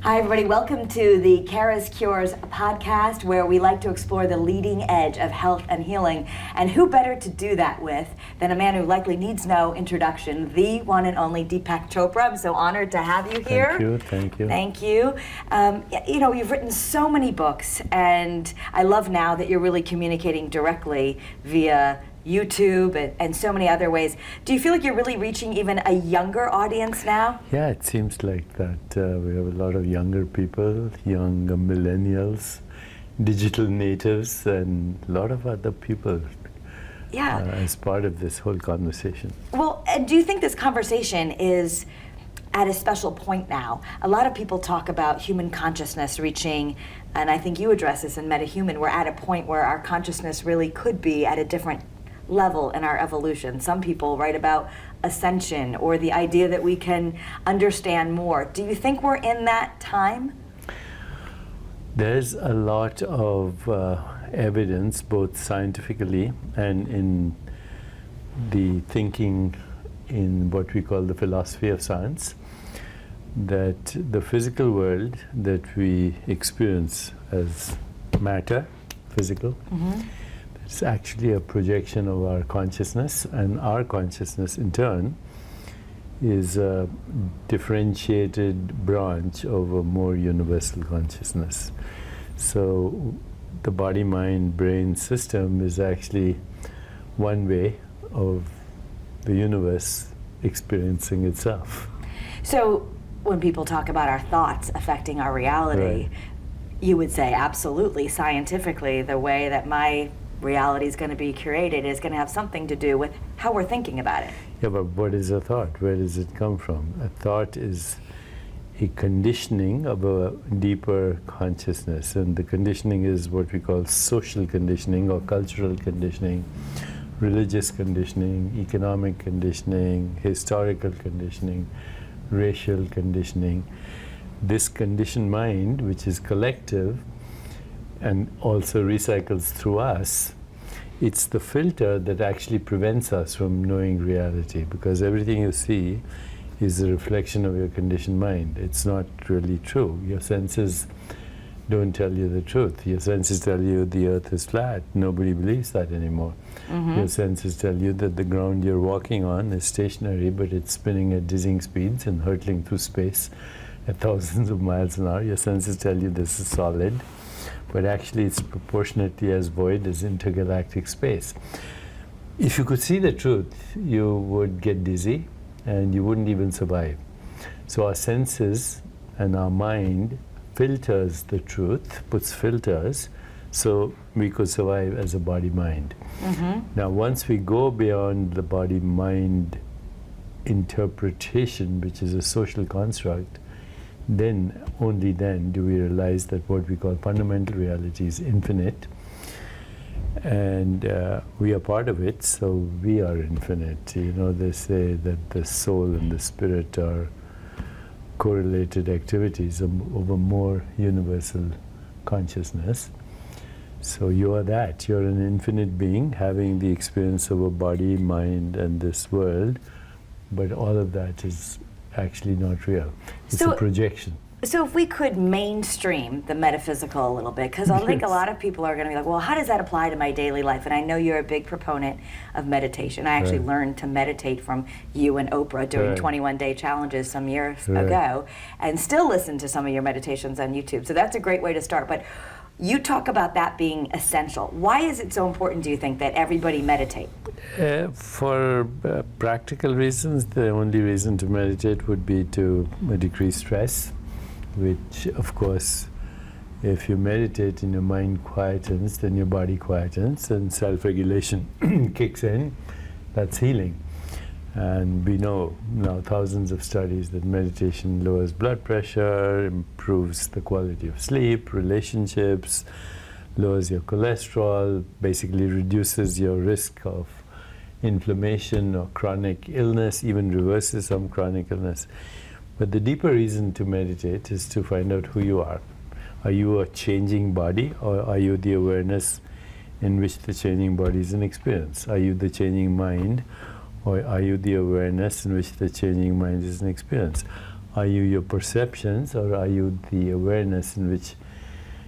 Hi, everybody. Welcome to the Kara's Cures podcast, where we like to explore the leading edge of health and healing. And who better to do that with than a man who likely needs no introduction, the one and only Deepak Chopra. I'm so honored to have you here. Thank you. Thank you. You've written so many books, and I love now that you're really communicating directly via YouTube and so many other ways. Do you feel like you're really reaching even a younger audience now? Yeah, it seems like that. We have a lot of younger people, young millennials, digital natives, and a lot of other people as part of this whole conversation. Well, do you think this conversation is at a special point now? A lot of people talk about human consciousness reaching, and I think you address this in MetaHuman, we're at a point where our consciousness really could be at a different level in our evolution. Some people write about ascension or the idea that we can understand more. Do you think we're in that time? There's a lot of evidence, both scientifically and in the thinking in what we call the philosophy of science, that the physical world that we experience as matter, physical, it's actually a projection of our consciousness, and our consciousness in turn is a differentiated branch of a more universal consciousness. So the body-mind-brain system is actually one way of the universe experiencing itself. So when people talk about our thoughts affecting our reality, you would say absolutely, scientifically, the way that my reality is going to be curated is going to have something to do with how we're thinking about it. Yeah, but what is a thought? Where does it come from? A thought is a conditioning of a deeper consciousness, and the conditioning is what we call social conditioning or cultural conditioning, religious conditioning, economic conditioning, historical conditioning, racial conditioning. This conditioned mind, which is collective and also recycles through us, it's the filter that actually prevents us from knowing reality, because everything you see is a reflection of your conditioned mind. It's not really true. Your senses don't tell you the truth. Your senses tell you the earth is flat. Nobody believes that anymore. Your senses tell you that the ground you're walking on is stationary, but it's spinning at dizzying speeds and hurtling through space at thousands of miles an hour. Your senses tell you this is solid, but actually it's proportionately as void as intergalactic space. If you could see the truth, you would get dizzy and you wouldn't even survive. So our senses and our mind filters the truth, puts filters, so we could survive as a body-mind. Now, once we go beyond the body-mind interpretation, which is a social construct, then, only then, do we realize that what we call fundamental reality is infinite, and we are part of it, so we are infinite. You know, they say that the soul and the spirit are correlated activities of a more universal consciousness. So you are that. You're an infinite being having the experience of a body, mind, and this world, but all of that is actually not real. It's a projection. So if we could mainstream the metaphysical a little bit, because I think a lot of people are going to be like, well, how does that apply to my daily life? And I know you're a big proponent of meditation. I actually learned to meditate from you and Oprah doing 21-day challenges some years ago, and still listen to some of your meditations on YouTube. So that's a great way to start. But you talk about that being essential. Why is it so important, do you think, that everybody meditate? For practical reasons, the only reason to meditate would be to decrease stress, which, of course, if you meditate and your mind quietens, then your body quietens and self-regulation kicks in. That's healing. And we know now thousands of studies that meditation lowers blood pressure, improves the quality of sleep, relationships, lowers your cholesterol, basically reduces your risk of inflammation or chronic illness, even reverses some chronic illness. But the deeper reason to meditate is to find out who you are. Are you a changing body, or are you the awareness in which the changing body is an experience? Are you the changing mind, or are you the awareness in which the changing mind is an experience? Are you your perceptions, or are you the awareness in which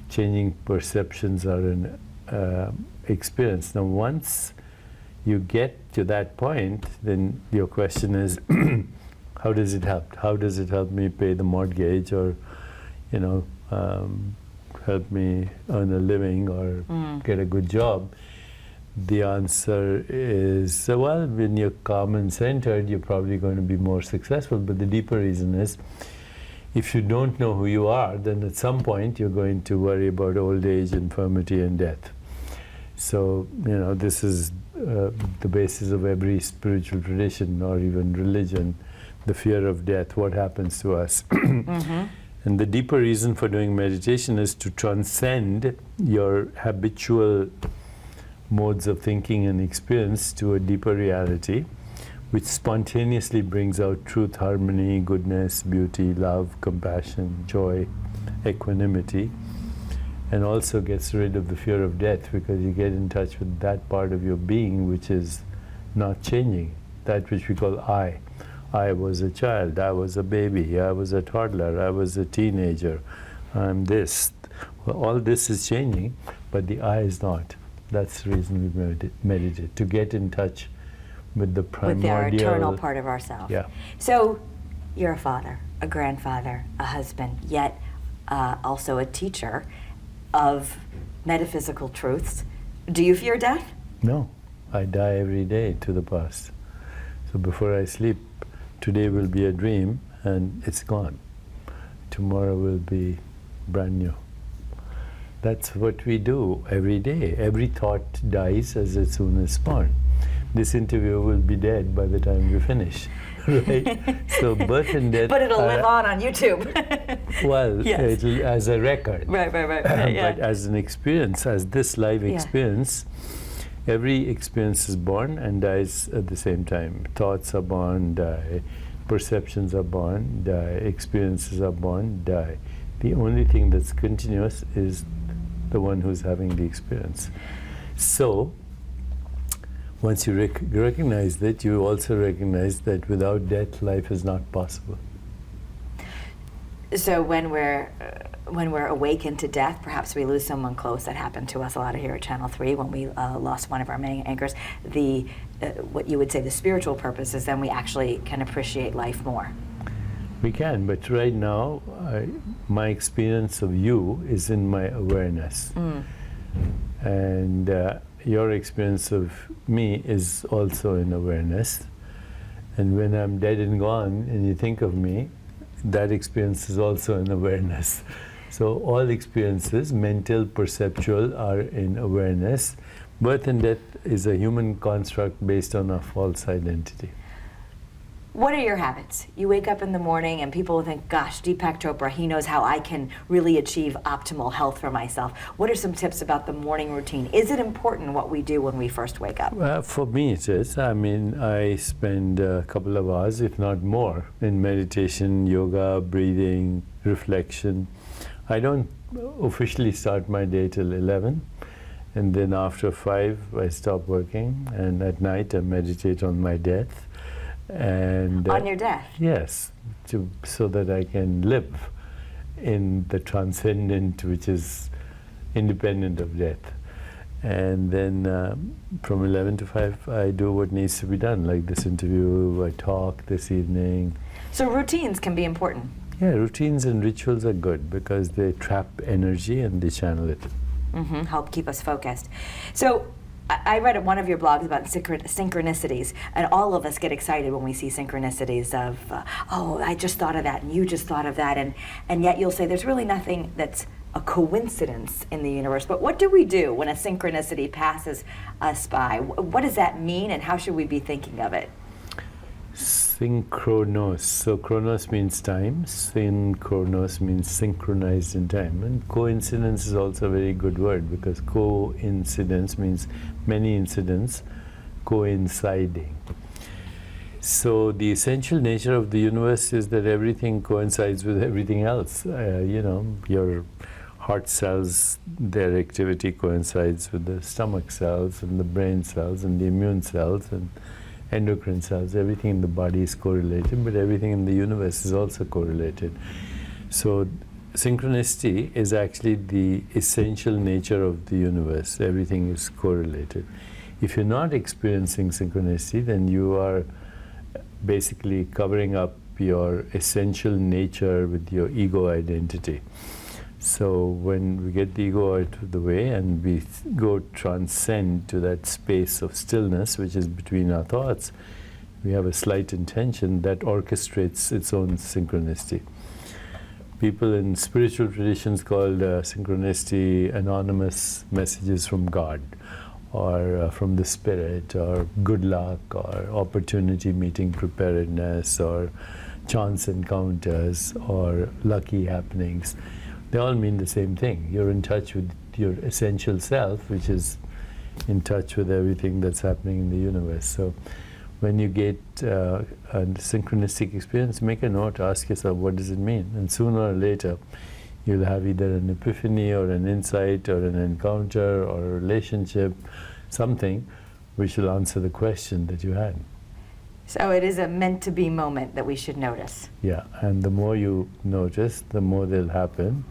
changing perceptions are an experience? Now, once you get to that point, then your question is, how does it help? How does it help me pay the mortgage, or, help me earn a living, or get a good job? The answer is, well, when you're calm and centered, you're probably going to be more successful. But the deeper reason is, if you don't know who you are, then at some point you're going to worry about old age, infirmity, and death. So, this is the basis of every spiritual tradition or even religion, the fear of death, what happens to us. And the deeper reason for doing meditation is to transcend your habitual modes of thinking and experience to a deeper reality, which spontaneously brings out truth, harmony, goodness, beauty, love, compassion, joy, equanimity, and also gets rid of the fear of death, because you get in touch with that part of your being which is not changing, that which we call I. I was a child, I was a baby, I was a toddler, I was a teenager, I'm this. Well, all this is changing, but the I is not. That's the reason we meditate, to get in touch with the primordial... With our eternal part of ourselves. Yeah. So, you're a father, a grandfather, a husband, yet also a teacher of metaphysical truths. Do you fear death? No. I die every day to the past. So before I sleep, today will be a dream, and it's gone. Tomorrow will be brand new. That's what we do every day. Every thought dies as soon as born. This interview will be dead by the time we finish, right? So birth and death... But it'll live on YouTube. Well, yes. It'll, as a record. Right. Yeah. But as an experience, as this live experience, every experience is born and dies at the same time. Thoughts are born, die. Perceptions are born, die. Experiences are born, die. The only thing that's continuous is the one who's having the experience. So, once you recognize that, you also recognize that without death, life is not possible. So when we're awakened to death, perhaps we lose someone close. That happened to us a lot here at Channel 3 when we lost one of our main anchors. What you would say the spiritual purpose is then we actually can appreciate life more. We can, but right now, my experience of you is in my awareness. And your experience of me is also in awareness. And when I'm dead and gone and you think of me, that experience is also in awareness. So all experiences, mental, perceptual, are in awareness. Birth and death is a human construct based on a false identity. What are your habits? You wake up in the morning and people will think, gosh, Deepak Chopra, he knows how I can really achieve optimal health for myself. What are some tips about the morning routine? Is it important what we do when we first wake up? For me it is. I mean, I spend a couple of hours, if not more, in meditation, yoga, breathing, reflection. I don't officially start my day till 11. And then after 5, I stop working. And at night, I meditate on my death. And on your death? Yes, so that I can live in the transcendent, which is independent of death. And then from 11 to 5, I do what needs to be done, like this interview, I talk this evening. So routines can be important? Yeah, routines and rituals are good because they trap energy and they channel it. Help keep us focused. So I read one of your blogs about synchronicities, and all of us get excited when we see synchronicities of, oh, I just thought of that, and you just thought of that, and yet you'll say there's really nothing that's a coincidence in the universe. But what do we do when a synchronicity passes us by? What does that mean, and how should we be thinking of it? Synchronos. So chronos means time, synchronos means synchronized in time. And coincidence is also a very good word because coincidence means many incidents coinciding. So the essential nature of the universe is that everything coincides with everything else. Your heart cells, their activity coincides with the stomach cells and the brain cells and the immune cells, and endocrine cells, everything in the body is correlated, but everything in the universe is also correlated. So synchronicity is actually the essential nature of the universe. Everything is correlated. If you're not experiencing synchronicity, then you are basically covering up your essential nature with your ego identity. So when we get the ego out of the way and we go transcend to that space of stillness, which is between our thoughts, we have a slight intention that orchestrates its own synchronicity. People in spiritual traditions called synchronicity anonymous messages from God, or from the spirit, or good luck, or opportunity meeting preparedness, or chance encounters, or lucky happenings. They all mean the same thing. You're in touch with your essential self, which is in touch with everything that's happening in the universe. So when you get a synchronistic experience, make a note, ask yourself, what does it mean? And sooner or later, you'll have either an epiphany or an insight or an encounter or a relationship, something which will answer the question that you had. So it is a meant-to-be moment that we should notice. Yeah, and the more you notice, the more they'll happen.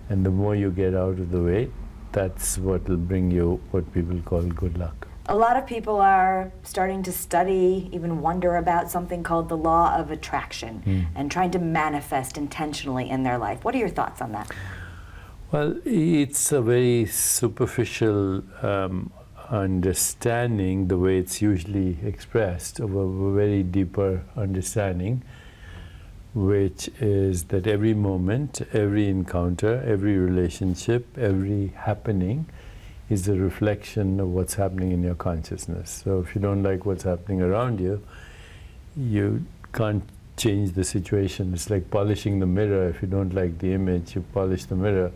And the more you get out of the way, that's what will bring you what people call good luck. A lot of people are starting to study, even wonder about something called the law of attraction and trying to manifest intentionally in their life. What are your thoughts on that? Well, it's a very superficial understanding, the way it's usually expressed, of a very deeper understanding, which is that every moment, every encounter, every relationship, every happening is a reflection of what's happening in your consciousness. So if you don't like what's happening around you, you can't change the situation. It's like polishing the mirror. If you don't like the image, you polish the mirror,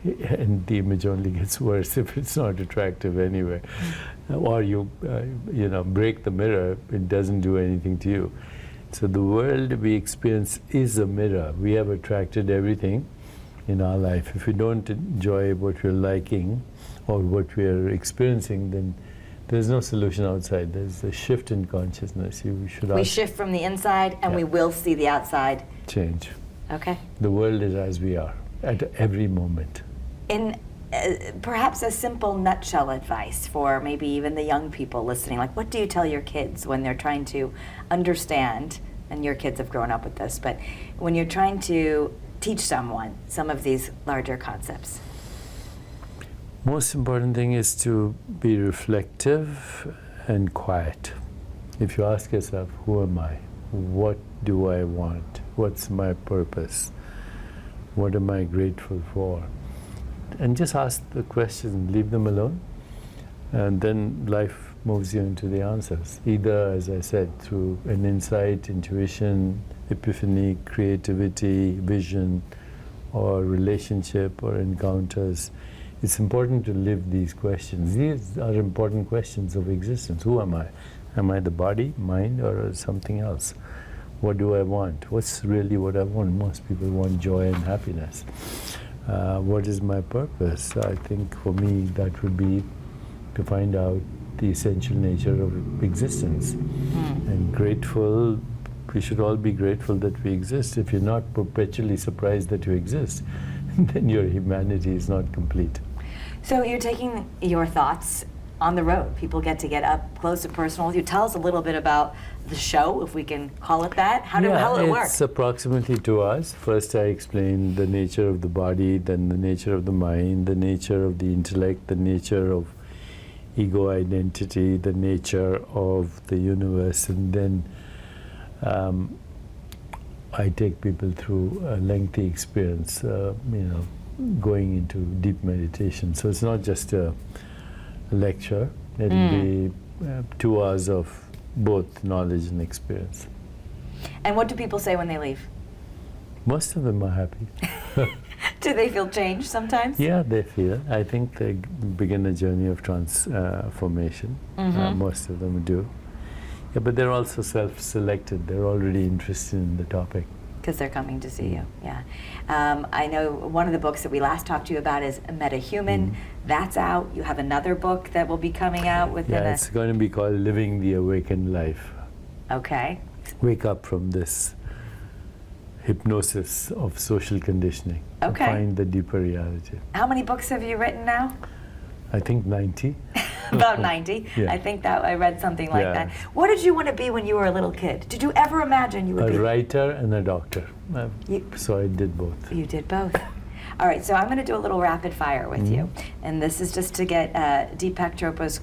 and the image only gets worse if it's not attractive anyway. Or you break the mirror, it doesn't do anything to you. So the world we experience is a mirror. We have attracted everything in our life. If we don't enjoy what we're liking or what we're experiencing, then there's no solution outside. There's a shift in consciousness. We shift from the inside, and we will see the outside change. Okay. The world is as we are at every moment. In perhaps a simple nutshell advice for maybe even the young people listening, like what do you tell your kids when they're trying to understand, and your kids have grown up with this, but when you're trying to teach someone some of these larger concepts? Most important thing is to be reflective and quiet. If you ask yourself, who am I? What do I want? What's my purpose? What am I grateful for? And just ask the questions, leave them alone, and then life moves you into the answers. Either, as I said, through an insight, intuition, epiphany, creativity, vision, or relationship, or encounters. It's important to live these questions. These are important questions of existence. Who am I? Am I the body, mind, or something else? What do I want? What's really what I want? Most people want joy and happiness. What is my purpose? I think for me that would be to find out the essential nature of existence. And grateful, we should all be grateful that we exist. If you're not perpetually surprised that you exist, then your humanity is not complete. So you're taking your thoughts on the road. People get to get up close and personal with you. Tell us a little bit about the show, if we can call it that. How will it work? It's approximately 2 hours. First I explain the nature of the body, then the nature of the mind, the nature of the intellect, the nature of ego identity, the nature of the universe, and then I take people through a lengthy experience, going into deep meditation. So it's not just a lecture. It'll be 2 hours of both knowledge and experience. And what do people say when they leave? Most of them are happy. Do they feel changed sometimes? Yeah, they feel. I think they begin a journey of transformation. Most of them do. Yeah, but they're also self-selected. They're already interested in the topic. Because they're coming to see you, yeah. I know one of the books that we last talked to you about is Meta-Human. That's out. You have another book that will be coming out within Yeah, it's going to be called Living the Awakened Life. Okay. Wake up from this hypnosis of social conditioning. Okay. And find the deeper reality. How many books have you written now? I think 90. About 90. Yeah. I think that I read something like Yeah. that. What did you want to be when you were a little kid? Did you ever imagine you would A be? writer and a doctor. You- So I did both. You did both. All right, so I'm going to do a little rapid fire with you, and this is just to get Deepak Chopra's.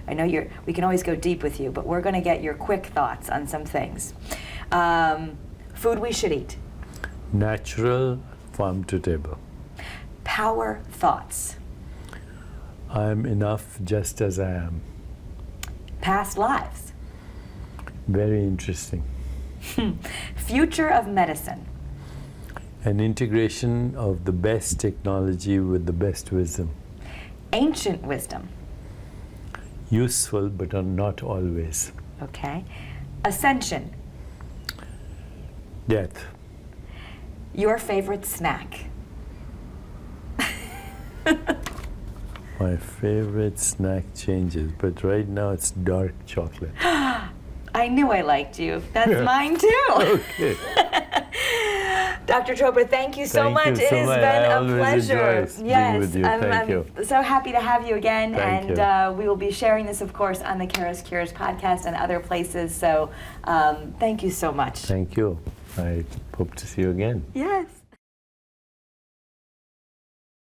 I know we can always go deep with you, but we're going to get your quick thoughts on some things. Food we should eat. Natural, farm to table. Power thoughts. I'm enough just as I am. Past lives. Very interesting. Future of medicine. An integration of the best technology with the best wisdom. Ancient wisdom. Useful, but not always. Okay. Ascension. Death. Your favorite snack. My favorite snack changes, but right now it's dark chocolate. I knew I liked you. That's mine too. Okay. Dr. Chopra, thank you so Thank much. you It so has much. been I a always pleasure. enjoy being with you. Thank you. I'm so happy to have you again. Thank and we will be sharing this, of course, on the Kara's Cures podcast and other places. So thank you so much. Thank you. I hope to see you again. Yes.